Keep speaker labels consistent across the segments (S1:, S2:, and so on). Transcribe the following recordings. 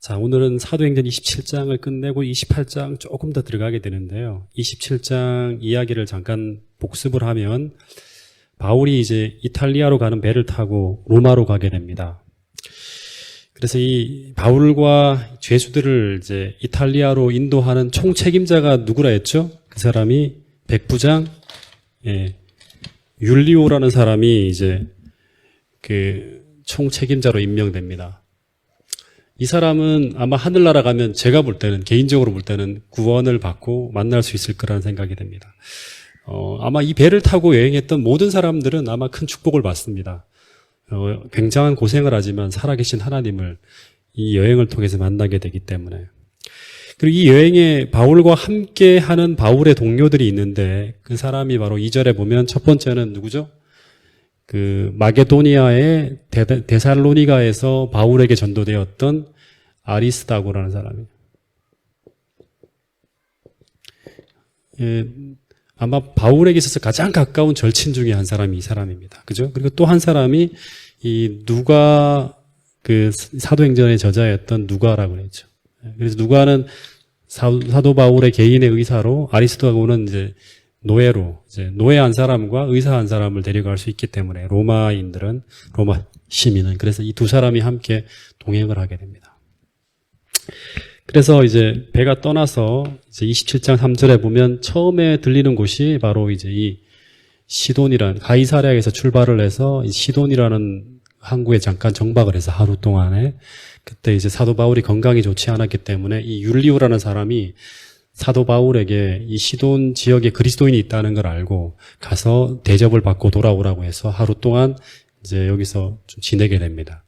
S1: 자, 오늘은 사도행전 27장을 끝내고 28장 조금 더 들어가게 되는데요. 27장 이야기를 잠깐 복습을 하면 바울이 이제 이탈리아로 가는 배를 타고 로마로 가게 됩니다. 그래서 이 바울과 죄수들을 이제 이탈리아로 인도하는 총책임자가 누구라 했죠? 그 사람이 백부장, 율리오라는 사람이 이제 그 총책임자로 임명됩니다. 이 사람은 아마 하늘나라 가면 제가 볼 때는, 개인적으로 볼 때는 구원을 받고 만날 수 있을 거라는 생각이 됩니다. 아마 이 배를 타고 여행했던 모든 사람들은 아마 큰 축복을 받습니다. 굉장한 고생을 하지만 살아계신 하나님을 이 여행을 통해서 만나게 되기 때문에. 그리고 이 여행에 바울과 함께 하는 바울의 동료들이 있는데 그 사람이 바로 2절에 보면 첫 번째는 누구죠? 그 마게도니아의 데살로니가에서 바울에게 전도되었던 아리스다고라는 사람이에요. 아마 바울에게 있어서 가장 가까운 절친 중에 한 사람이 이 사람입니다. 그죠? 그리고 또 한 사람이 이 누가, 그 사도행전의 저자였던 누가라고 그랬죠. 그래서 누가는 사도 바울의 개인의 의사로, 아리스도하고는 이제 노예로, 이제 노예 한 사람과 의사 한 사람을 데려갈 수 있기 때문에 로마인들은, 로마 시민은, 그래서 이 두 사람이 함께 동행을 하게 됩니다. 그래서 이제 배가 떠나서 이제 27장 3절에 보면 처음에 들리는 곳이 바로 이제 이 시돈이라는, 가이사랴에서 출발을 해서 이 시돈이라는 항구에 잠깐 정박을 해서 하루 동안에, 그때 이제 사도 바울이 건강이 좋지 않았기 때문에 이 율리오라는 사람이 사도 바울에게 이 시돈 지역에 그리스도인이 있다는 걸 알고 가서 대접을 받고 돌아오라고 해서 하루 동안 이제 여기서 좀 지내게 됩니다.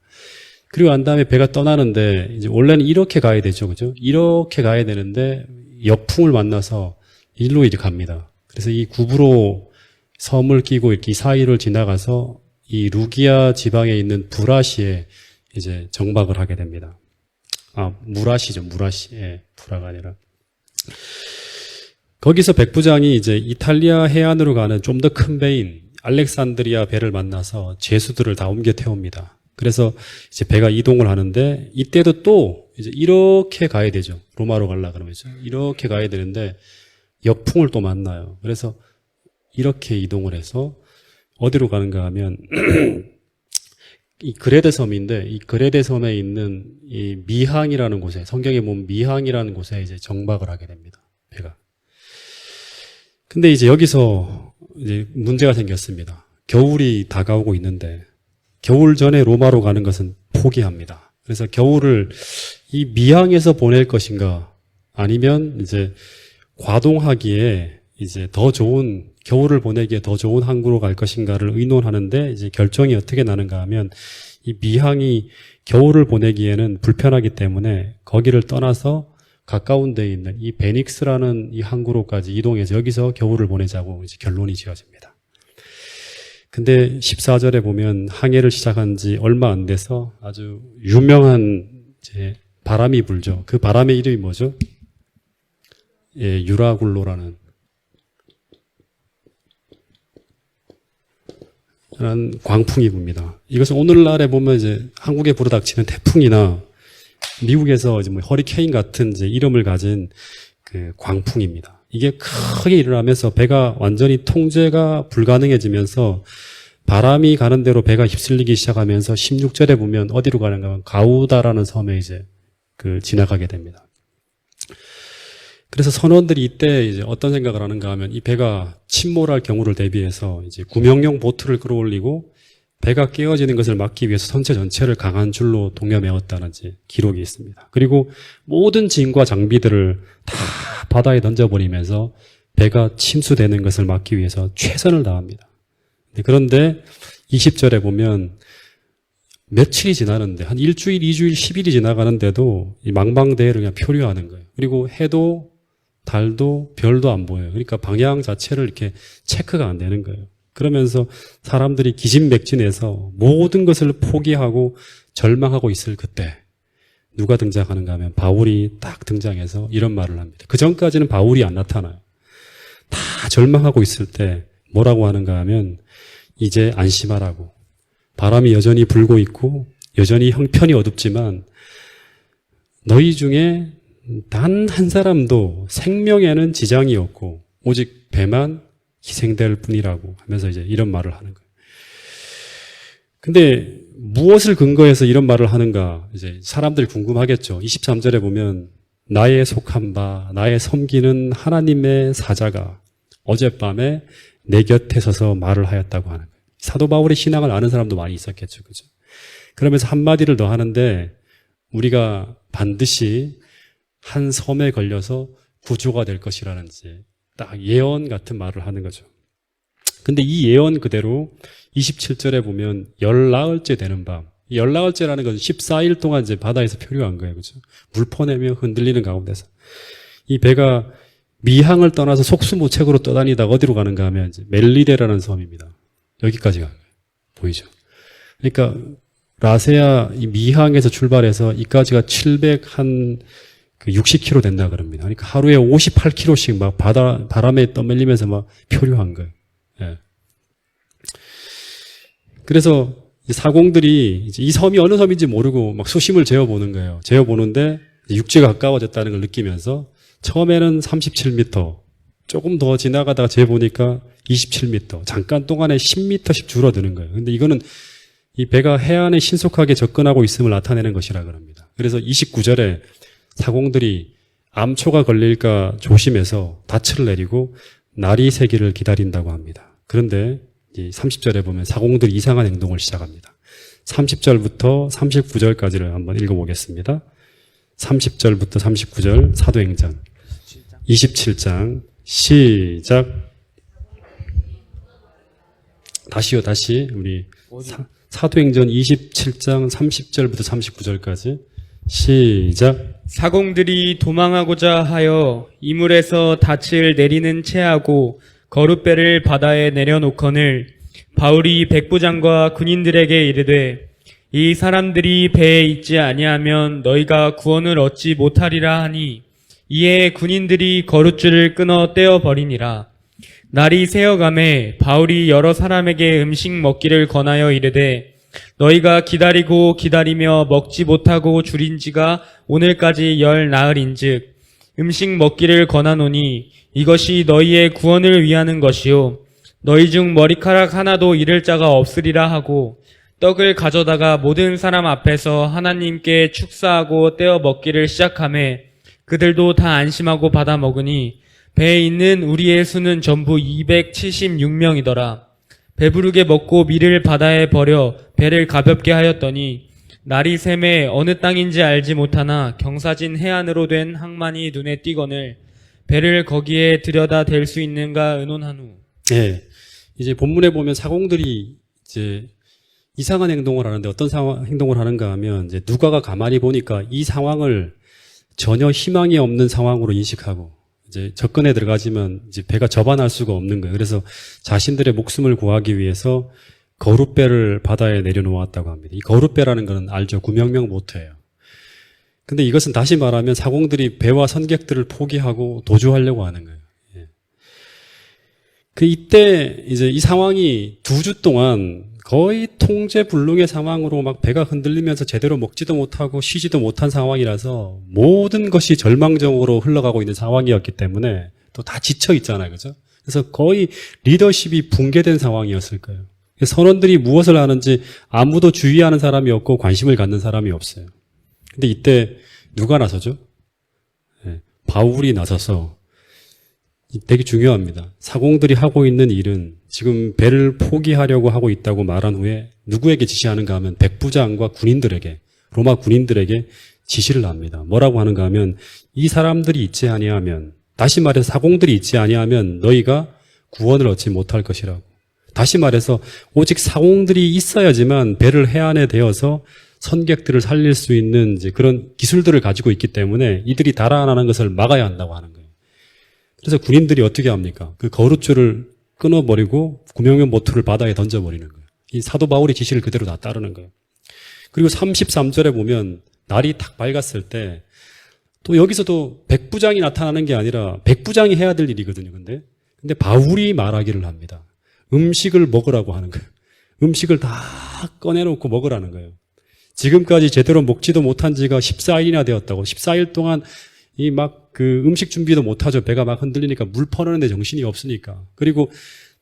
S1: 그리고 난 다음에 배가 떠나는데 이제 원래는 이렇게 가야 되죠, 그죠? 이렇게 가야 되는데 역풍을 만나서 일로 이제 갑니다. 그래서 이 구브로 섬을 끼고 이렇게 이 사이를 지나가서 이 루기아 지방에 있는 브라시에 이제 정박을 하게 됩니다. 아, 무라시죠, 무라시. 예, 브라가 아니라. 거기서 백부장이 이제 이탈리아 해안으로 가는 좀 더 큰 배인 알렉산드리아 배를 만나서 죄수들을 다 옮겨 태웁니다. 그래서 이제 배가 이동을 하는데 이때도 또 이제 이렇게 가야 되죠. 로마로 가려고 그러면서 이렇게 가야 되는데 역풍을 또 만나요. 그래서 이렇게 이동을 해서 어디로 가는가 하면 이 그레데 섬인데 이 그레데 섬에 있는 이 미항이라는 곳에, 성경에 보면 미항이라는 곳에 이제 정박을 하게 됩니다. 배가. 근데 이제 여기서 이제 문제가 생겼습니다. 겨울이 다가오고 있는데 겨울 전에 로마로 가는 것은 포기합니다. 그래서 겨울을 이 미항에서 보낼 것인가 아니면 이제 과동하기에 이제 더 좋은, 겨울을 보내기에 더 좋은 항구로 갈 것인가를 의논하는데 이제 결정이 어떻게 나는가 하면 이 미항이 겨울을 보내기에는 불편하기 때문에 거기를 떠나서 가까운 데에 있는 이 베닉스라는 이 항구로까지 이동해서 여기서 겨울을 보내자고 이제 결론이 지어집니다. 근데 14절에 보면 항해를 시작한 지 얼마 안 돼서 아주 유명한 이제 바람이 불죠. 그 바람의 이름이 뭐죠? 예, 유라굴로라는 광풍이 붑니다. 이것은 오늘날에 보면 이제 한국에 불어닥치는 태풍이나 미국에서 이제 뭐 허리케인 같은 이제 이름을 가진 그 광풍입니다. 이게 크게 일어나면서 배가 완전히 통제가 불가능해지면서 바람이 가는 대로 배가 휩쓸리기 시작하면서 16절에 보면 어디로 가는가 하면 가우다라는 섬에 이제 그 지나가게 됩니다. 그래서 선원들이 이때 이제 어떤 생각을 하는가 하면 이 배가 침몰할 경우를 대비해서 이제 구명용 보트를 끌어올리고 배가 깨어지는 것을 막기 위해서 선체 전체를 강한 줄로 동여매었다는 기록이 있습니다. 그리고 모든 짐과 장비들을 다 바다에 던져버리면서 배가 침수되는 것을 막기 위해서 최선을 다합니다. 그런데 20절에 보면 며칠이 지나는데 한 일주일, 2주일, 10일이 지나가는데도 이 망망대해를 그냥 표류하는 거예요. 그리고 해도 달도 별도 안 보여요. 그러니까 방향 자체를 이렇게 체크가 안 되는 거예요. 그러면서 사람들이 기진맥진해서 모든 것을 포기하고 절망하고 있을 그때 누가 등장하는가 하면 바울이 딱 등장해서 이런 말을 합니다. 그 전까지는 바울이 안 나타나요. 다 절망하고 있을 때 뭐라고 하는가 하면 이제 안심하라고. 바람이 여전히 불고 있고 여전히 형편이 어둡지만 너희 중에 단 한 사람도 생명에는 지장이 없고 오직 배만 희생될 뿐이라고 하면서 이제 이런 말을 하는 거예요. 근데 무엇을 근거해서 이런 말을 하는가 이제 사람들이 궁금하겠죠. 23절에 보면 나의 속한 바 나의 섬기는 하나님의 사자가 어젯밤에 내 곁에 서서 말을 하였다고 하는 거예요. 사도 바울의 신앙을 아는 사람도 많이 있었겠죠. 그죠? 그러면서 한마디를 더 하는데 우리가 반드시 한 섬에 걸려서 구조가 될 것이라는 이제 딱 예언 같은 말을 하는 거죠. 근데 이 예언 그대로 27절에 보면 열나흘째 되는 밤. 열나흘째라는 건 14일 동안 이제 바다에서 표류한 거예요. 그죠? 물 퍼내며 흔들리는 가운데서. 이 배가 미항을 떠나서 속수무책으로 떠다니다 어디로 가는가 하면 이제 멜리데라는 섬입니다. 여기까지 간 거예요. 보이죠? 그러니까 라세아 이 미항에서 출발해서 이까지가 60km 된다 그럽니다. 그러니까 하루에 58km씩 막 바람에 떠밀리면서 막 표류한 거예요. 예. 그래서 사공들이 이제 이 섬이 어느 섬인지 모르고 막 수심을 재어보는 거예요. 재어보는데 육지가 가까워졌다는 걸 느끼면서 처음에는 37m, 조금 더 지나가다가 재보니까 27m, 잠깐 동안에 10m씩 줄어드는 거예요. 근데 이거는 이 배가 해안에 신속하게 접근하고 있음을 나타내는 것이라 그럽니다. 그래서 29절에 사공들이 암초가 걸릴까 조심해서 닻을 내리고 날이 새기를 기다린다고 합니다. 그런데 30절에 보면 사공들이 이상한 행동을 시작합니다. 30절부터 39절까지를 한번 읽어보겠습니다. 30절부터 39절 사도행전 27장 시작. 다시 우리 사도행전 27장 30절부터 39절까지 시작.
S2: 사공들이 도망하고자 하여 이물에서 닻을 내리는 채하고 거룻배를 바다에 내려놓거늘 바울이 백부장과 군인들에게 이르되 이 사람들이 배에 있지 아니하면 너희가 구원을 얻지 못하리라 하니 이에 군인들이 거룻줄을 끊어 떼어버리니라. 날이 새어가매 바울이 여러 사람에게 음식 먹기를 권하여 이르되 너희가 기다리고 기다리며 먹지 못하고 줄인 지가 오늘까지 10나흘인즉 음식 먹기를 권하노니 이것이 너희의 구원을 위하는 것이요 너희 중 머리카락 하나도 잃을 자가 없으리라 하고 떡을 가져다가 모든 사람 앞에서 하나님께 축사하고 떼어 먹기를 시작하매 그들도 다 안심하고 받아 먹으니 배에 있는 우리의 수는 전부 276명이더라. 배부르게 먹고 밀을 바다에 버려 배를 가볍게 하였더니 날이 샘에 어느 땅인지 알지 못하나 경사진 해안으로 된 항만이 눈에 띄거늘 배를 거기에 들여다 댈 수 있는가 의논한 후.
S1: 네. 이제 본문에 보면 사공들이 이제 이상한 행동을 하는데 어떤 행동을 하는가 하면 이제 누가가 가만히 보니까 이 상황을 전혀 희망이 없는 상황으로 인식하고 이제 접근에 들어가지만 이제 배가 접안할 수가 없는 거예요. 그래서 자신들의 목숨을 구하기 위해서 거룻배를 바다에 내려놓았다고 합니다. 이 거룻배라는 거는 알죠? 구명명 보트예요. 근데 이것은 다시 말하면 사공들이 배와 선객들을 포기하고 도주하려고 하는 거예요. 예. 이때 이제 이 상황이 2주 동안 거의 통제불능의 상황으로 막 배가 흔들리면서 제대로 먹지도 못하고 쉬지도 못한 상황이라서 모든 것이 절망적으로 흘러가고 있는 상황이었기 때문에 또 다 지쳐 있잖아요. 그죠? 그래서 거의 리더십이 붕괴된 상황이었을 거예요. 선원들이 무엇을 하는지 아무도 주의하는 사람이 없고 관심을 갖는 사람이 없어요. 근데 이때 누가 나서죠? 네, 바울이 나서서 되게 중요합니다. 사공들이 하고 있는 일은 지금 배를 포기하려고 하고 있다고 말한 후에 누구에게 지시하는가 하면 백부장과 군인들에게, 로마 군인들에게 지시를 합니다. 뭐라고 하는가 하면 이 사람들이 있지 아니하면, 다시 말해서 사공들이 있지 아니하면 너희가 구원을 얻지 못할 것이라고. 다시 말해서 오직 사공들이 있어야지만 배를 해안에 대어서 선객들을 살릴 수 있는 이제 그런 기술들을 가지고 있기 때문에 이들이 달아나는 것을 막아야 한다고 하는 거예요. 그래서 군인들이 어떻게 합니까? 그 거룻줄을 끊어버리고 구명용 보트를 바다에 던져버리는 거예요. 이 사도 바울의 지시를 그대로 다 따르는 거예요. 그리고 33절에 보면 날이 탁 밝았을 때 또 여기서도 백부장이 나타나는 게 아니라 백부장이 해야 될 일이거든요. 근데 바울이 말하기를 합니다. 음식을 먹으라고 하는 거예요. 음식을 다 꺼내놓고 먹으라는 거예요. 지금까지 제대로 먹지도 못한 지가 14일이나 되었다고. 14일 동안 이 막 그 음식 준비도 못하죠. 배가 막 흔들리니까 물 퍼내는데 정신이 없으니까. 그리고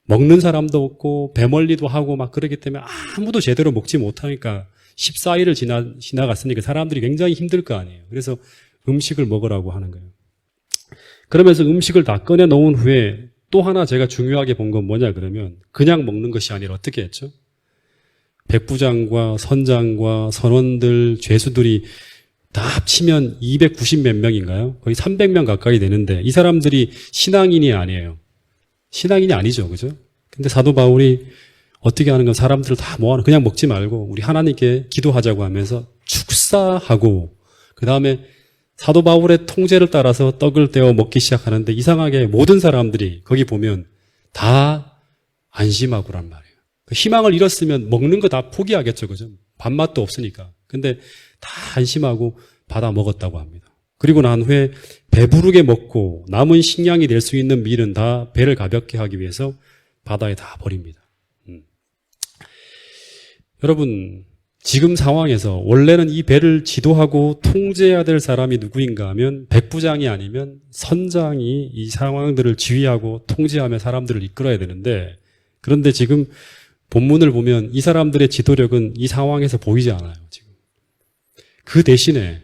S1: 먹는 사람도 없고 배멀리도 하고 막 그러기 때문에 아무도 제대로 먹지 못하니까 14일을 지나갔으니까 사람들이 굉장히 힘들 거 아니에요. 그래서 음식을 먹으라고 하는 거예요. 그러면서 음식을 다 꺼내 놓은 후에 또 하나 제가 중요하게 본 건 뭐냐 그러면 그냥 먹는 것이 아니라 어떻게 했죠? 백부장과 선장과 선원들, 죄수들이 다 합치면 290 몇 명인가요? 거의 300명 가까이 되는데 이 사람들이 신앙인이 아니에요. 신앙인이 아니죠. 그죠? 근데 사도 바울이 어떻게 하는 건 사람들을 다 모아놓고 그냥 먹지 말고 우리 하나님께 기도하자고 하면서 축사하고 그 다음에 사도 바울의 통제를 따라서 떡을 떼어 먹기 시작하는데 이상하게 모든 사람들이 거기 보면 다 안심하고란 말이에요. 희망을 잃었으면 먹는 거 다 포기하겠죠. 그죠? 밥맛도 없으니까. 근데 다 안심하고 받아 먹었다고 합니다. 그리고 난 후에 배부르게 먹고 남은 식량이 될 수 있는 밀은 다 배를 가볍게 하기 위해서 바다에 다 버립니다. 여러분, 지금 상황에서 원래는 이 배를 지도하고 통제해야 될 사람이 누구인가 하면 백부장이 아니면 선장이 이 상황들을 지휘하고 통제하며 사람들을 이끌어야 되는데 그런데 지금 본문을 보면 이 사람들의 지도력은 이 상황에서 보이지 않아요. 지금. 그 대신에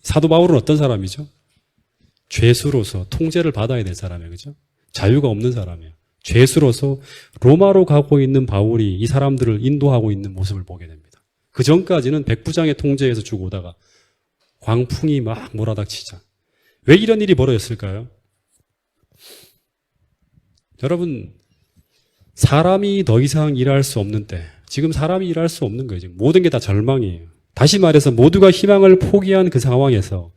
S1: 사도 바울은 어떤 사람이죠? 죄수로서 통제를 받아야 될 사람이에요. 그죠? 자유가 없는 사람이에요. 죄수로서 로마로 가고 있는 바울이 이 사람들을 인도하고 있는 모습을 보게 됩니다. 그 전까지는 백부장의 통제에서 쭉 오다가 광풍이 막 몰아닥치자. 왜 이런 일이 벌어졌을까요? 여러분, 사람이 더 이상 일할 수 없는 때, 지금 사람이 일할 수 없는 거예요. 지금 모든 게 다 절망이에요. 다시 말해서 모두가 희망을 포기한 그 상황에서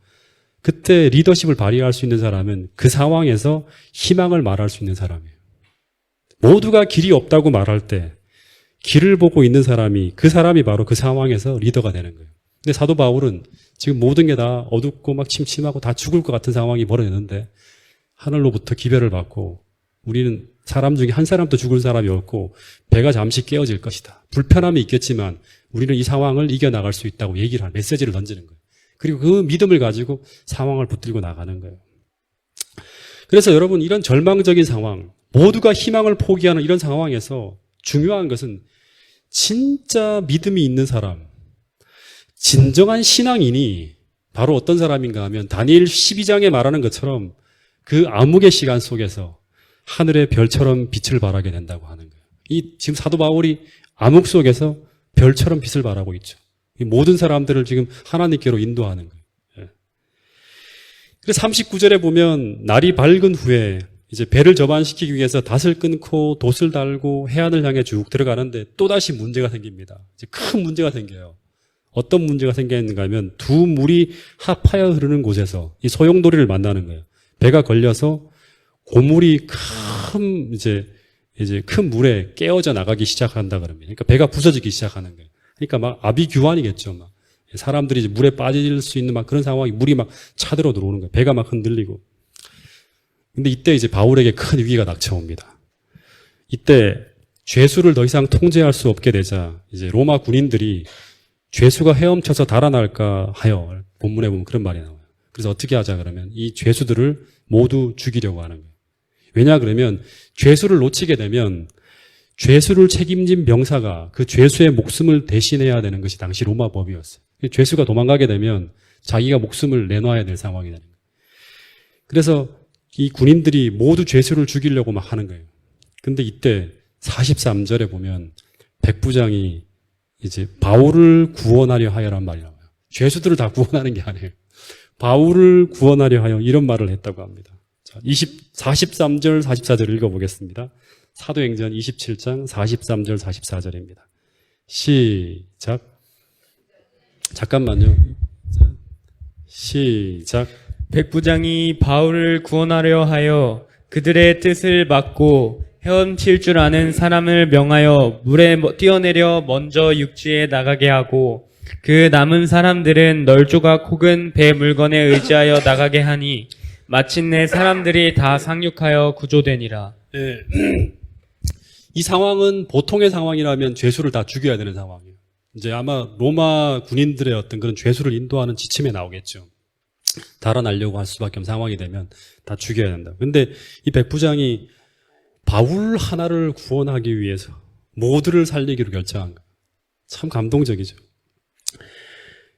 S1: 그때 리더십을 발휘할 수 있는 사람은 그 상황에서 희망을 말할 수 있는 사람이에요. 모두가 길이 없다고 말할 때 길을 보고 있는 사람이 그 사람이 바로 그 상황에서 리더가 되는 거예요. 근데 사도 바울은 지금 모든 게 다 어둡고 막 침침하고 다 죽을 것 같은 상황이 벌어졌는데 하늘로부터 기별을 받고 우리는 사람 중에 한 사람도 죽을 사람이 없고 배가 잠시 깨어질 것이다. 불편함이 있겠지만 우리는 이 상황을 이겨나갈 수 있다고 얘기를 하는 메시지를 던지는 거예요. 그리고 그 믿음을 가지고 상황을 붙들고 나가는 거예요. 그래서 여러분 이런 절망적인 상황, 모두가 희망을 포기하는 이런 상황에서 중요한 것은 진짜 믿음이 있는 사람, 진정한 신앙인이 바로 어떤 사람인가 하면 다니엘 12장에 말하는 것처럼 그 암흑의 시간 속에서 하늘의 별처럼 빛을 발하게 된다고 하는 거예요. 이 지금 사도 바울이 암흑 속에서 별처럼 빛을 발하고 있죠. 이 모든 사람들을 지금 하나님께로 인도하는 거예요. 예. 그래서 39절에 보면 날이 밝은 후에 이제 배를 접안시키기 위해서 닷을 끊고 돛을 달고 해안을 향해 쭉 들어가는데 또다시 문제가 생깁니다. 이제 큰 문제가 생겨요. 어떤 문제가 생겼는가 하면 두 물이 합하여 흐르는 곳에서 이 소용돌이를 만나는 거예요. 배가 걸려서 고물이 이제 큰 물에 깨어져 나가기 시작한다 그럽니다. 그러니까 배가 부서지기 시작하는 거예요. 그러니까 막 아비규환이겠죠. 막 사람들이 이제 물에 빠질 수 있는 막 그런 상황이 물이 막 차들어 들어오는 거예요. 배가 막 흔들리고. 근데 이때 이제 바울에게 큰 위기가 닥쳐옵니다. 이때 죄수를 더 이상 통제할 수 없게 되자 이제 로마 군인들이 죄수가 헤엄쳐서 달아날까 하여 본문에 보면 그런 말이 나와요. 그래서 어떻게 하자 그러면 이 죄수들을 모두 죽이려고 하는 거예요. 왜냐 그러면 죄수를 놓치게 되면 죄수를 책임진 병사가 그 죄수의 목숨을 대신해야 되는 것이 당시 로마 법이었어요. 죄수가 도망가게 되면 자기가 목숨을 내놔야 될 상황이 되는 거예요. 그래서 이 군인들이 모두 죄수를 죽이려고 막 하는 거예요. 근데 이때 43절에 보면 백부장이 이제 바울을 구원하려 하여란 말이 나와요. 죄수들을 다 구원하는 게 아니에요. 바울을 구원하려 하여 이런 말을 했다고 합니다. 자, 43절, 44절 읽어보겠습니다. 사도행전 27장 43절, 44절입니다. 시작. 잠깐만요. 자, 시작.
S2: 백부장이 바울을 구원하려 하여 그들의 뜻을 막고 헤엄칠 줄 아는 사람을 명하여 물에 뛰어내려 먼저 육지에 나가게 하고 그 남은 사람들은 널조각 혹은 배 물건에 의지하여 나가게 하니 마침내 사람들이 다 상륙하여 구조되니라.
S1: 네. 이 상황은 보통의 상황이라면 죄수를 다 죽여야 되는 상황이에요. 이제 아마 로마 군인들의 어떤 그런 죄수를 인도하는 지침에 나오겠죠. 달아나려고 할 수밖에 없는 상황이 되면 다 죽여야 된다. 근데 이 백부장이 바울 하나를 구원하기 위해서 모두를 살리기로 결정한 거예요. 참 감동적이죠.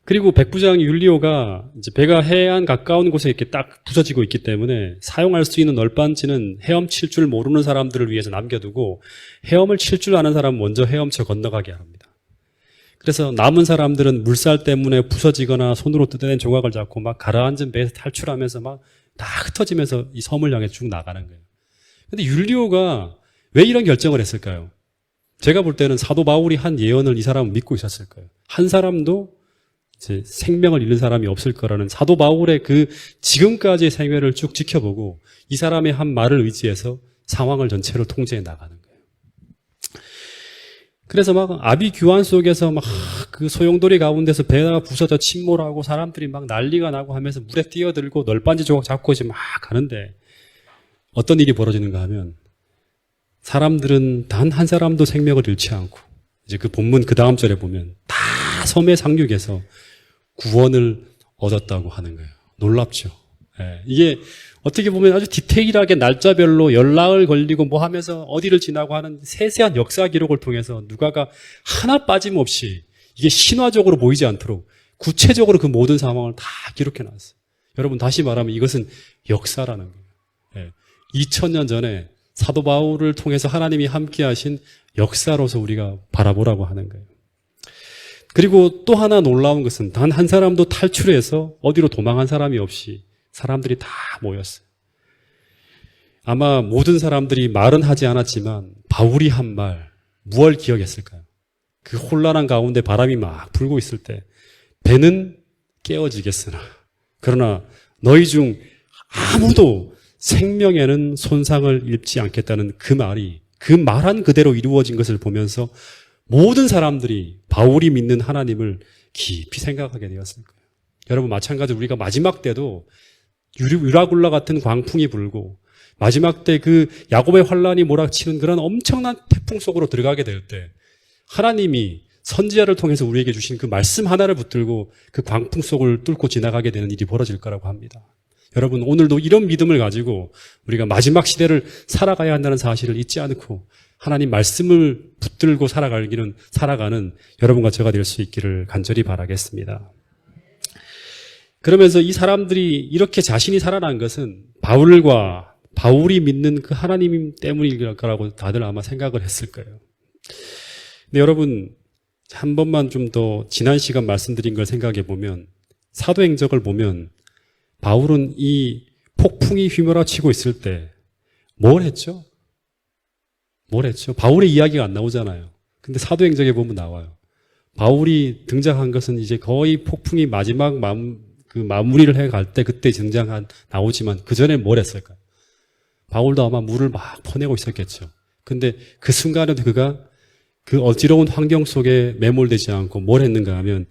S1: 그리고 백부장 율리오가 이제 배가 해안 가까운 곳에 이렇게 딱 부서지고 있기 때문에 사용할 수 있는 널빤지는 헤엄칠 줄 모르는 사람들을 위해서 남겨두고 헤엄을 칠 줄 아는 사람 먼저 헤엄쳐 건너가게 합니다. 그래서 남은 사람들은 물살 때문에 부서지거나 손으로 뜯어낸 조각을 잡고 막 가라앉은 배에서 탈출하면서 막 다 흩어지면서 이 섬을 향해 쭉 나가는 거예요. 근데 율리오가 왜 이런 결정을 했을까요? 제가 볼 때는 사도 바울이 한 예언을 이 사람은 믿고 있었을 거예요. 한 사람도 이제 생명을 잃는 사람이 없을 거라는 사도 바울의 그 지금까지의 생애를 쭉 지켜보고 이 사람의 한 말을 의지해서 상황을 전체로 통제해 나가는 거예요. 그래서 막 아비규환 속에서 막 그 소용돌이 가운데서 배가 부서져 침몰하고 사람들이 막 난리가 나고 하면서 물에 뛰어들고 널빤지 조각 잡고 이제 막 가는데 어떤 일이 벌어지는가 하면 사람들은 단 한 사람도 생명을 잃지 않고 이제 그 본문 그 다음 절에 보면 다 섬의 상륙에서 구원을 얻었다고 하는 거예요. 놀랍죠. 예, 이게 어떻게 보면 아주 디테일하게 날짜별로 연락을 걸리고 뭐 하면서 어디를 지나고 하는 세세한 역사 기록을 통해서 누가가 하나 빠짐없이 이게 신화적으로 보이지 않도록 구체적으로 그 모든 상황을 다 기록해 놨어요. 여러분 다시 말하면 이것은 역사라는 거예요. 예, 2000년 전에 사도 바울을 통해서 하나님이 함께 하신 역사로서 우리가 바라보라고 하는 거예요. 그리고 또 하나 놀라운 것은 단 한 사람도 탈출해서 어디로 도망한 사람이 없이 사람들이 다 모였어요. 아마 모든 사람들이 말은 하지 않았지만 바울이 한 말, 무엇을 기억했을까요? 그 혼란한 가운데 바람이 막 불고 있을 때 배는 깨어지겠으나 그러나 너희 중 아무도 생명에는 손상을 입지 않겠다는 그 말이 그 말한 그대로 이루어진 것을 보면서 모든 사람들이 바울이 믿는 하나님을 깊이 생각하게 되었을 거예요. 여러분 마찬가지로 우리가 마지막 때도 유라굴라 같은 광풍이 불고 마지막 때 그 야곱의 환란이 몰아치는 그런 엄청난 태풍 속으로 들어가게 될 때 하나님이 선지자를 통해서 우리에게 주신 그 말씀 하나를 붙들고 그 광풍 속을 뚫고 지나가게 되는 일이 벌어질 거라고 합니다. 여러분 오늘도 이런 믿음을 가지고 우리가 마지막 시대를 살아가야 한다는 사실을 잊지 않고 하나님 말씀을 붙들고 살아가는 여러분과 제가 될 수 있기를 간절히 바라겠습니다. 그러면서 이 사람들이 이렇게 자신이 살아난 것은 바울이 믿는 그 하나님 때문일 거라고 다들 아마 생각을 했을 거예요. 근데 여러분 한 번만 좀 더 지난 시간 말씀드린 걸 생각해 보면 사도행적을 보면 바울은 이 폭풍이 휘몰아치고 있을 때 뭘 했죠? 바울의 이야기가 안 나오잖아요. 근데 사도행적에 보면 나와요. 바울이 등장한 것은 이제 거의 폭풍이 마지막 마무리를 해갈 때 그때 나오지만 그 전에 뭘 했을까요? 바울도 아마 물을 막 퍼내고 있었겠죠. 근데 그 순간에도 그가 그 어지러운 환경 속에 매몰되지 않고 뭘 했는가 하면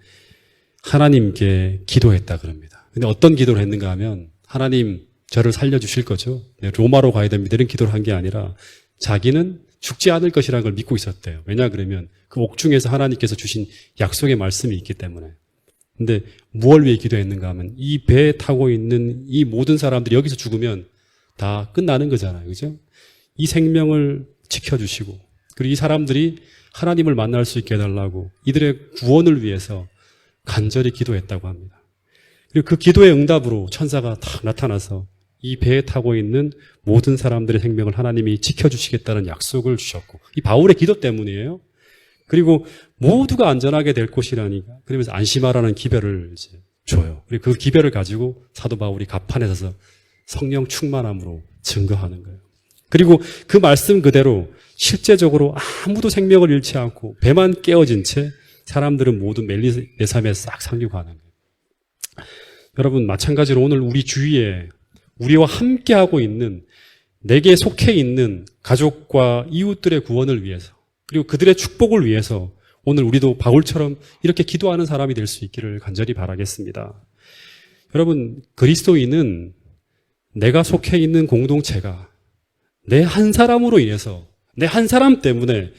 S1: 하나님께 기도했다 그럽니다. 근데 어떤 기도를 했는가 하면 하나님 저를 살려주실 거죠. 로마로 가야 됩니다. 이런 기도를 한 게 아니라 자기는 죽지 않을 것이라는 걸 믿고 있었대요. 왜냐 그러면 그 옥중에서 하나님께서 주신 약속의 말씀이 있기 때문에. 근데 무엇을 위해 기도했는가 하면 이 배에 타고 있는 이 모든 사람들이 여기서 죽으면 다 끝나는 거잖아요. 그죠? 이 생명을 지켜주시고 그리고 이 사람들이 하나님을 만날 수 있게 해달라고 이들의 구원을 위해서 간절히 기도했다고 합니다. 그리고 그 기도의 응답으로 천사가 딱 나타나서 이 배에 타고 있는 모든 사람들의 생명을 하나님이 지켜주시겠다는 약속을 주셨고 이 바울의 기도 때문이에요. 그리고 모두가 안전하게 될 곳이라니까 그러면서 안심하라는 기별을 이제 줘요. 그리고 그 기별을 가지고 사도 바울이 갑판에 서서 성령 충만함으로 증거하는 거예요. 그리고 그 말씀 그대로 실제적으로 아무도 생명을 잃지 않고 배만 깨어진 채 사람들은 모두 멜리네삼에 싹 상륙하는 거예요. 여러분 마찬가지로 오늘 우리 주위에 우리와 함께하고 있는 내게 속해 있는 가족과 이웃들의 구원을 위해서 그리고 그들의 축복을 위해서 오늘 우리도 바울처럼 이렇게 기도하는 사람이 될 수 있기를 간절히 바라겠습니다. 여러분 그리스도인은 내가 속해 있는 공동체가 내 한 사람으로 인해서 내 한 사람 때문에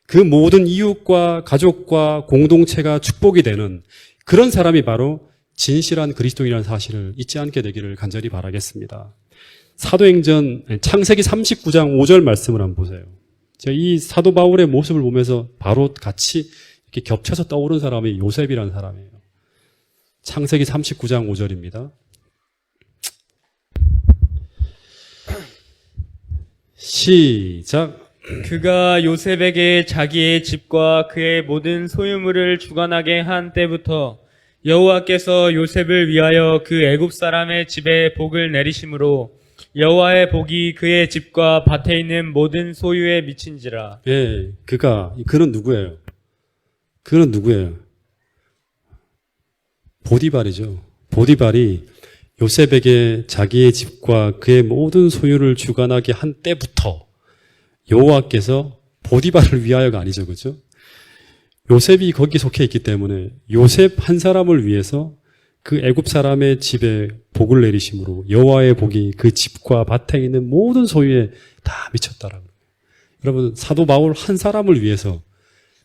S1: 그 모든 이웃과 가족과 공동체가 축복이 되는 그런 사람이 바로 진실한 그리스도인이라는 사실을 잊지 않게 되기를 간절히 바라겠습니다. 사도행전 창세기 39장 5절 말씀을 한번 보세요. 제가 이 사도 바울의 모습을 보면서 바로 같이 이렇게 겹쳐서 떠오른 사람이 요셉이라는 사람이에요. 창세기 39장 5절입니다. 시작.
S2: 그가 요셉에게 자기의 집과 그의 모든 소유물을 주관하게 한 때부터 여호와께서 요셉을 위하여 그 애굽 사람의 집에 복을 내리심으로 여호와의 복이 그의 집과 밭에 있는 모든 소유에 미친지라.
S1: 예, 그는 누구예요? 그는 누구예요? 보디발이죠. 보디발이 요셉에게 자기의 집과 그의 모든 소유를 주관하게 한 때부터 여호와께서 보디발을 위하여가 아니죠, 그죠? 요셉이 거기 속해 있기 때문에 요셉 한 사람을 위해서 그 애굽 사람의 집에 복을 내리심으로 여호와의 복이 그 집과 밭에 있는 모든 소유에 다 미쳤다라고. 여러분, 사도 바울 한 사람을 위해서,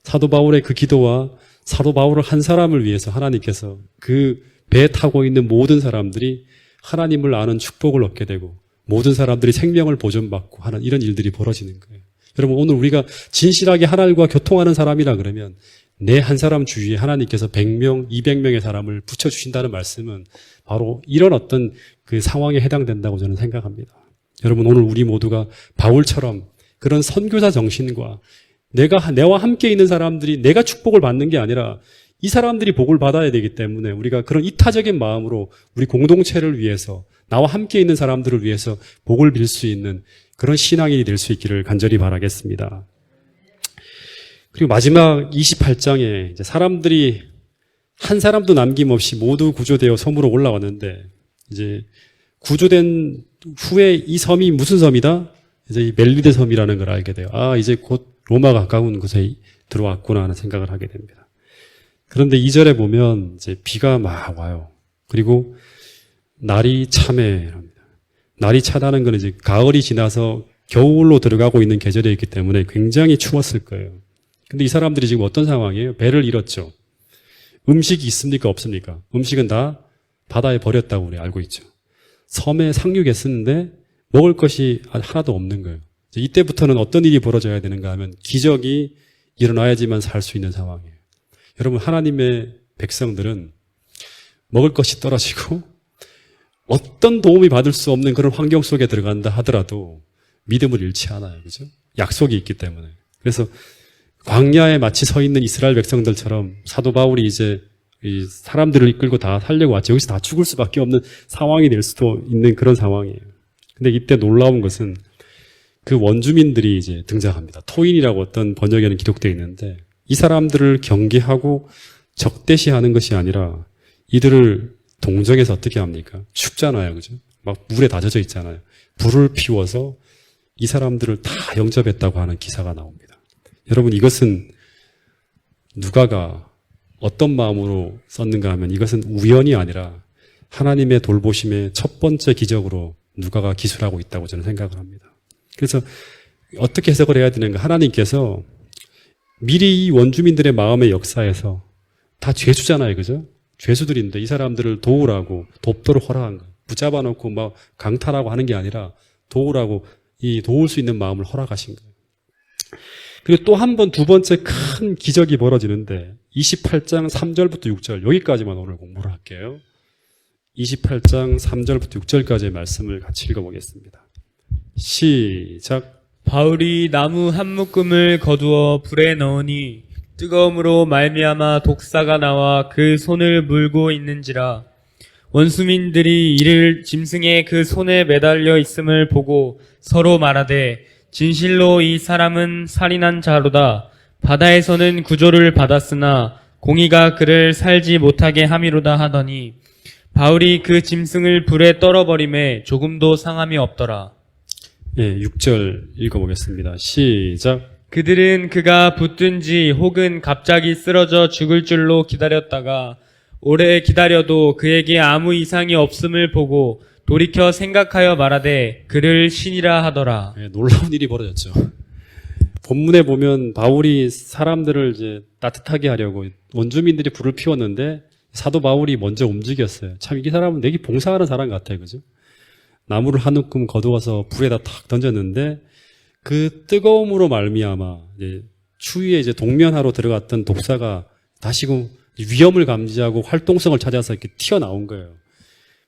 S1: 사도 바울의 그 기도와 사도 바울을 한 사람을 위해서 하나님께서 그 배 타고 있는 모든 사람들이 하나님을 아는 축복을 얻게 되고 모든 사람들이 생명을 보존받고 하는 이런 일들이 벌어지는 거예요. 여러분, 오늘 우리가 진실하게 하나님과 교통하는 사람이라 그러면 내 한 사람 주위에 하나님께서 100명, 200명의 사람을 붙여주신다는 말씀은 바로 이런 어떤 그 상황에 해당된다고 저는 생각합니다. 여러분, 오늘 우리 모두가 바울처럼 그런 선교사 정신과 내와 함께 있는 사람들이 내가 축복을 받는 게 아니라 이 사람들이 복을 받아야 되기 때문에 우리가 그런 이타적인 마음으로 우리 공동체를 위해서 나와 함께 있는 사람들을 위해서 복을 빌 수 있는 그런 신앙인이 될 수 있기를 간절히 바라겠습니다. 그리고 마지막 28장에 이제 사람들이 한 사람도 남김없이 모두 구조되어 섬으로 올라왔는데 이제 구조된 후에 이 섬이 무슨 섬이다? 이제 이 멜리데 섬이라는 걸 알게 돼요. 아, 이제 곧 로마가 가까운 곳에 들어왔구나 하는 생각을 하게 됩니다. 그런데 2절에 보면 이제 비가 막 와요. 그리고 날이 참해합니다. 날이 차다는 건 이제 가을이 지나서 겨울로 들어가고 있는 계절에 있기 때문에 굉장히 추웠을 거예요. 근데 이 사람들이 지금 어떤 상황이에요? 배를 잃었죠. 음식이 있습니까? 없습니까? 음식은 다 바다에 버렸다고 우리 알고 있죠. 섬에 상륙했었는데 먹을 것이 하나도 없는 거예요. 이때부터는 어떤 일이 벌어져야 되는가 하면 기적이 일어나야지만 살 수 있는 상황이에요. 여러분, 하나님의 백성들은 먹을 것이 떨어지고 어떤 도움이 받을 수 없는 그런 환경 속에 들어간다 하더라도 믿음을 잃지 않아요. 그죠? 약속이 있기 때문에. 그래서 광야에 마치 서 있는 이스라엘 백성들처럼 사도 바울이 이제 이 사람들을 이끌고 다 살려고 왔죠. 여기서 다 죽을 수밖에 없는 상황이 될 수도 있는 그런 상황이에요. 근데 이때 놀라운 것은 그 원주민들이 이제 등장합니다. 토인이라고 어떤 번역에는 기록되어 있는데 이 사람들을 경계하고 적대시하는 것이 아니라 이들을 동정해서 어떻게 합니까? 춥잖아요. 그죠? 막 물에 다 젖어 있잖아요. 불을 피워서 이 사람들을 다 영접했다고 하는 기사가 나옵니다. 여러분, 이것은 누가가 어떤 마음으로 썼는가 하면 이것은 우연이 아니라 하나님의 돌보심의 첫 번째 기적으로 누가가 기술하고 있다고 저는 생각을 합니다. 그래서 어떻게 해석을 해야 되는가? 하나님께서 미리 이 원주민들의 마음의 역사에서 다 죄수잖아요. 그죠? 죄수들인데 이 사람들을 도우라고 돕도록 허락한 거예요. 붙잡아 놓고 막 강탈하고 하는 게 아니라 도우라고 이 도울 수 있는 마음을 허락하신 거예요. 그리고 또 한 번, 두 번째 큰 기적이 벌어지는데 28장 3절부터 6절 여기까지만 오늘 공부를 할게요. 28장 3절부터 6절까지의 말씀을 같이 읽어보겠습니다. 시작.
S2: 바울이 나무 한 묶음을 거두어 불에 넣으니 뜨거움으로 말미암아 독사가 나와 그 손을 물고 있는지라. 원수민들이 이를 짐승의 그 손에 매달려 있음을 보고 서로 말하되 진실로 이 사람은 살인한 자로다. 바다에서는 구조를 받았으나 공의가 그를 살지 못하게 함이로다 하더니 바울이 그 짐승을 불에 떨어버림에 조금도 상함이 없더라.
S1: 예, 6절 읽어보겠습니다. 시작.
S2: 그들은 그가 붙든지 혹은 갑자기 쓰러져 죽을 줄로 기다렸다가 오래 기다려도 그에게 아무 이상이 없음을 보고 돌이켜 생각하여 말하되 그를 신이라 하더라.
S1: 예, 놀라운 일이 벌어졌죠. 본문에 보면 바울이 사람들을 이제 따뜻하게 하려고 원주민들이 불을 피웠는데 사도 바울이 먼저 움직였어요. 참 이 사람은 내게 봉사하는 사람 같아요. 그죠? 나무를 한 움큼 거두어서 불에다 탁 던졌는데 그 뜨거움으로 말미암아 이제 추위에 이제 동면하러 들어갔던 독사가 다시금 위험을 감지하고 활동성을 찾아서 이렇게 튀어나온 거예요.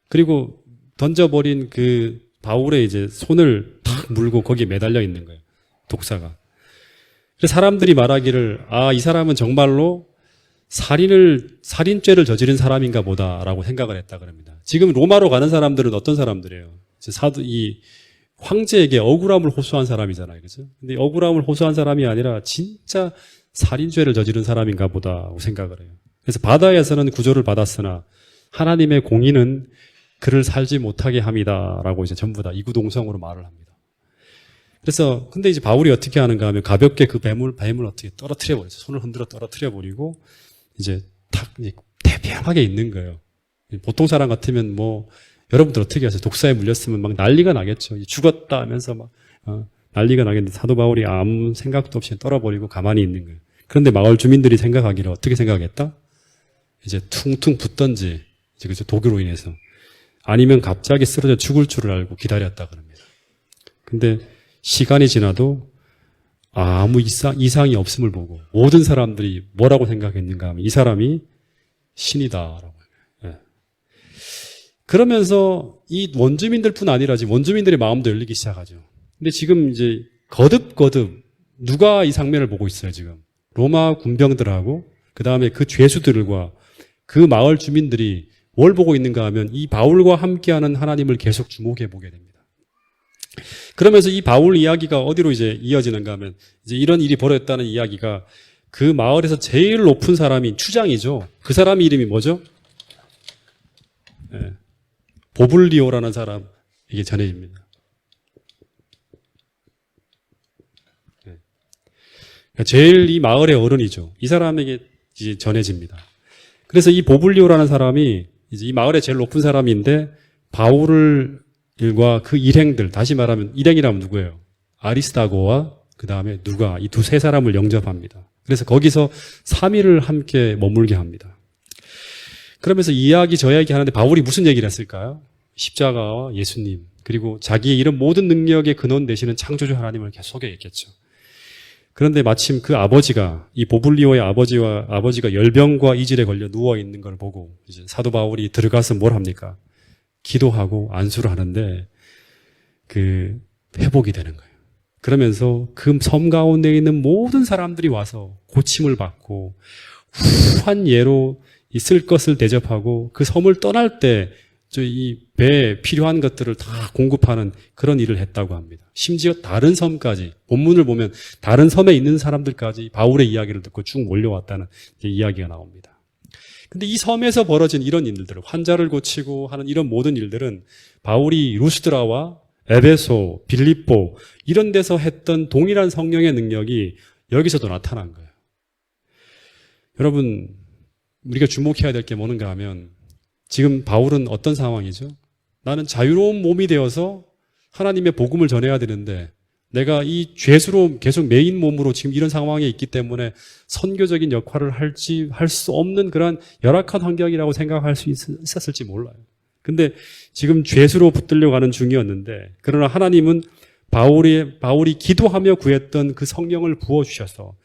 S1: 그리고 던져버린 그 바울의 이제 손을 탁 물고 거기에 매달려 있는 거예요. 독사가. 그래서 사람들이 말하기를 이 사람은 정말로 살인죄를 저지른 사람인가 보다라고 생각을 했다 그럽니다. 지금 로마로 가는 사람들은 어떤 사람들이에요? 이 황제에게 억울함을 호소한 사람이잖아요. 그죠? 근데 억울함을 호소한 사람이 아니라 진짜 살인죄를 저지른 사람인가 보다고 생각을 해요. 그래서 바다에서는 구조를 받았으나 하나님의 공의는 그를 살지 못하게 함이다라고 이제 전부 다 이구동성으로 말을 합니다. 그래서 근데 이제 바울이 어떻게 하는가 하면 가볍게 그 뱀을 어떻게 떨어뜨려 버렸어요. 손을 흔들어 떨어뜨려 버리고 이제 탁 이제 태평하게 있는 거예요. 보통 사람 같으면 뭐 여러분들 어떻게 하세요? 독사에 물렸으면 막 난리가 나겠죠. 죽었다 하면서 막 난리가 나겠는데 사도 바울이 아무 생각도 없이 떨어버리고 가만히 있는 거예요. 그런데 마을 주민들이 생각하기를 어떻게 생각했다? 이제 퉁퉁 붓던지 이제 그죠 독으로 인해서 아니면 갑자기 쓰러져 죽을 줄을 알고 기다렸다 그럽니다. 근데 시간이 지나도 아무 이상이 없음을 보고 모든 사람들이 뭐라고 생각했는가 하면 이 사람이 신이다라고. 예. 그러면서 이 원주민들뿐 아니라 지금 원주민들의 마음도 열리기 시작하죠. 근데 지금 이제 거듭 누가 이 장면을 보고 있어요 지금? 로마 군병들하고 그 다음에 그 죄수들과 그 마을 주민들이 뭘 보고 있는가 하면 이 바울과 함께하는 하나님을 계속 주목해 보게 됩니다. 그러면서 이 바울 이야기가 어디로 이제 이어지는가 하면 이제 이런 일이 벌어졌다는 이야기가 그 마을에서 제일 높은 사람인 추장이죠. 그 사람 이름이 뭐죠? 네. 보블리오라는 사람에게 전해집니다. 네. 그러니까 제일 이 마을의 어른이죠. 이 사람에게 이제 전해집니다. 그래서 이 보블리오라는 사람이 이제 이 마을의 제일 높은 사람인데 바울과 그 일행들, 다시 말하면 일행이라면 누구예요? 아리스다고와 그 다음에 누가 이 두세 사람을 영접합니다. 그래서 거기서 3일을 함께 머물게 합니다. 그러면서 저 이야기 하는데 바울이 무슨 얘기를 했을까요? 십자가와 예수님 그리고 자기의 이런 모든 능력의 근원 되시는 창조주 하나님을 계속 소개했겠죠. 그런데 마침 그 아버지가 이 보블리오의 아버지가 열병과 이질에 걸려 누워 있는 걸 보고 이제 사도 바울이 들어가서 뭘 합니까? 기도하고 안수를 하는데 그 회복이 되는 거예요. 그러면서 그 섬 가운데 있는 모든 사람들이 와서 고침을 받고 후한 예로 있을 것을 대접하고 그 섬을 떠날 때 이 배에 필요한 것들을 다 공급하는 그런 일을 했다고 합니다. 심지어 다른 섬까지 본문을 보면 다른 섬에 있는 사람들까지 바울의 이야기를 듣고 쭉 몰려왔다는 이야기가 나옵니다. 근데 이 섬에서 벌어진 이런 일들, 환자를 고치고 하는 이런 모든 일들은 바울이 루스드라와 에베소, 빌립보 이런 데서 했던 동일한 성령의 능력이 여기서도 나타난 거예요. 여러분, 우리가 주목해야 될 게 뭔가 하면 지금 바울은 어떤 상황이죠? 나는 자유로운 몸이 되어서 하나님의 복음을 전해야 되는데 내가 이 죄수로 계속 매인 몸으로 지금 이런 상황에 있기 때문에 선교적인 역할을 할 수 없는 그런 열악한 환경이라고 생각할 수 있었을지 몰라요. 근데 지금 죄수로 붙들려 가는 중이었는데 그러나 하나님은 바울이 기도하며 구했던 그 성령을 부어주셔서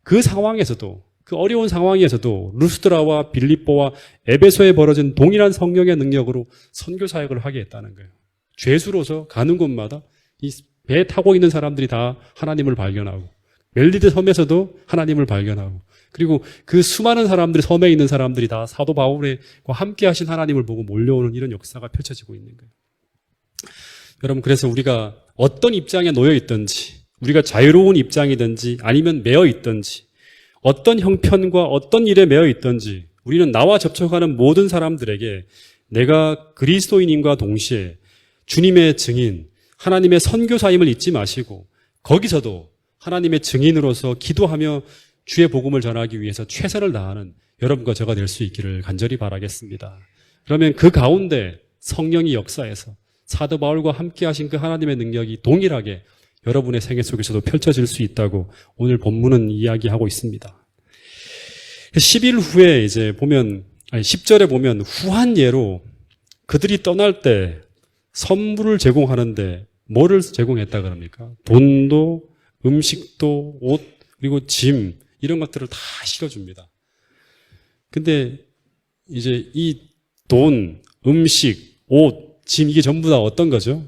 S1: 그 상황에서도 그 어려운 상황에서도 루스드라와 빌립보와 에베소에 벌어진 동일한 성령의 능력으로 선교 사역을 하게 했다는 거예요. 죄수로서 가는 곳마다 이 배 타고 있는 사람들이 다 하나님을 발견하고 멜리드 섬에서도 하나님을 발견하고 그리고 그 수많은 사람들이 섬에 있는 사람들이 다 사도 바울과 함께 하신 하나님을 보고 몰려오는 이런 역사가 펼쳐지고 있는 거예요. 여러분 그래서 우리가 어떤 입장에 놓여 있든지 우리가 자유로운 입장이든지 아니면 매여 있든지 어떤 형편과 어떤 일에 매여 있든지 우리는 나와 접촉하는 모든 사람들에게 내가 그리스도인임과 동시에 주님의 증인, 하나님의 선교사임을 잊지 마시고 거기서도 하나님의 증인으로서 기도하며 주의 복음을 전하기 위해서 최선을 다하는 여러분과 저가 될 수 있기를 간절히 바라겠습니다. 그러면 그 가운데 성령이 역사해서 사도 바울과 함께 하신 그 하나님의 능력이 동일하게 여러분의 생애 속에서도 펼쳐질 수 있다고 오늘 본문은 이야기하고 있습니다. 10일 후에 이제 보면, 10절에 보면 후한 예로 그들이 떠날 때 선물을 제공하는데 뭐를 제공했다 그럽니까? 돈도, 음식도, 옷, 그리고 짐, 이런 것들을 다 실어줍니다. 근데 이제 이 돈, 음식, 옷, 짐, 이게 전부 다 어떤 거죠?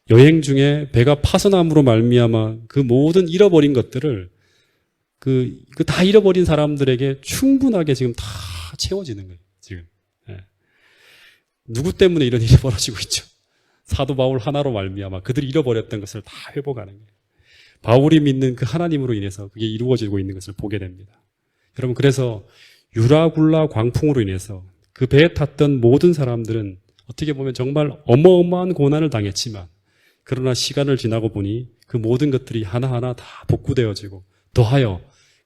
S1: 여행 중에 배가 파선함으로 말미암아 그 모든 잃어버린 것들을 그 다 잃어버린 사람들에게 충분하게 지금 다 채워지는 거예요, 지금. 예. 누구 때문에 이런 일이 벌어지고 있죠? 사도 바울 하나로 말미암아 그들이 잃어버렸던 것을 다 회복하는 거예요. 바울이 믿는 그 하나님으로 인해서 그게 이루어지고 있는 것을 보게 됩니다. 여러분, 그래서 유라굴라 광풍으로 인해서 그 배에 탔던 모든 사람들은 어떻게 보면 정말 어마어마한 고난을 당했지만, 그러나 시간을 지나고 보니 그 모든 것들이 하나하나 다 복구되어지고 더하여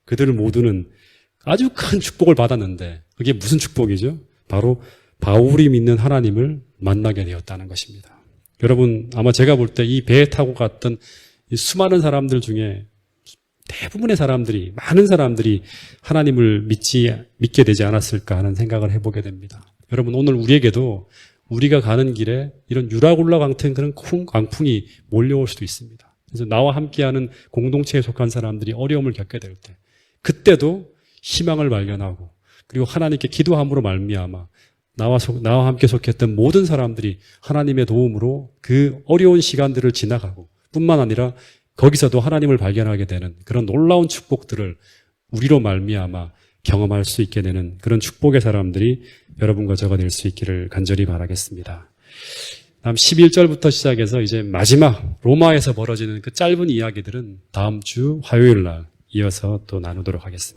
S1: 그들 모두는 아주 큰 축복을 받았는데, 그게 무슨 축복이죠? 바로 바울이 믿는 하나님을 만나게 되었다는 것입니다. 여러분, 아마 제가 볼 때 이 배에 타고 갔던 이 수많은 사람들 중에 대부분의 사람들이, 많은 사람들이 하나님을 믿게 되지 않았을까 하는 생각을 해보게 됩니다. 여러분, 오늘 우리에게도 우리가 가는 길에 이런 유라굴라 같은 그런 큰 광풍이 몰려올 수도 있습니다. 그래서 나와 함께하는 공동체에 속한 사람들이 어려움을 겪게 될 때, 그때도 희망을 발견하고, 그리고 하나님께 기도함으로 말미암아 나와 함께 속했던 모든 사람들이 하나님의 도움으로 그 어려운 시간들을 지나가고, 뿐만 아니라 거기서도 하나님을 발견하게 되는 그런 놀라운 축복들을 우리로 말미암아 경험할 수 있게 되는 그런 축복의 사람들이 여러분과 저가 될 수 있기를 간절히 바라겠습니다. 다음 11절부터 시작해서 이제 마지막 로마에서 벌어지는 그 짧은 이야기들은 다음 주 화요일 날 이어서 또 나누도록 하겠습니다.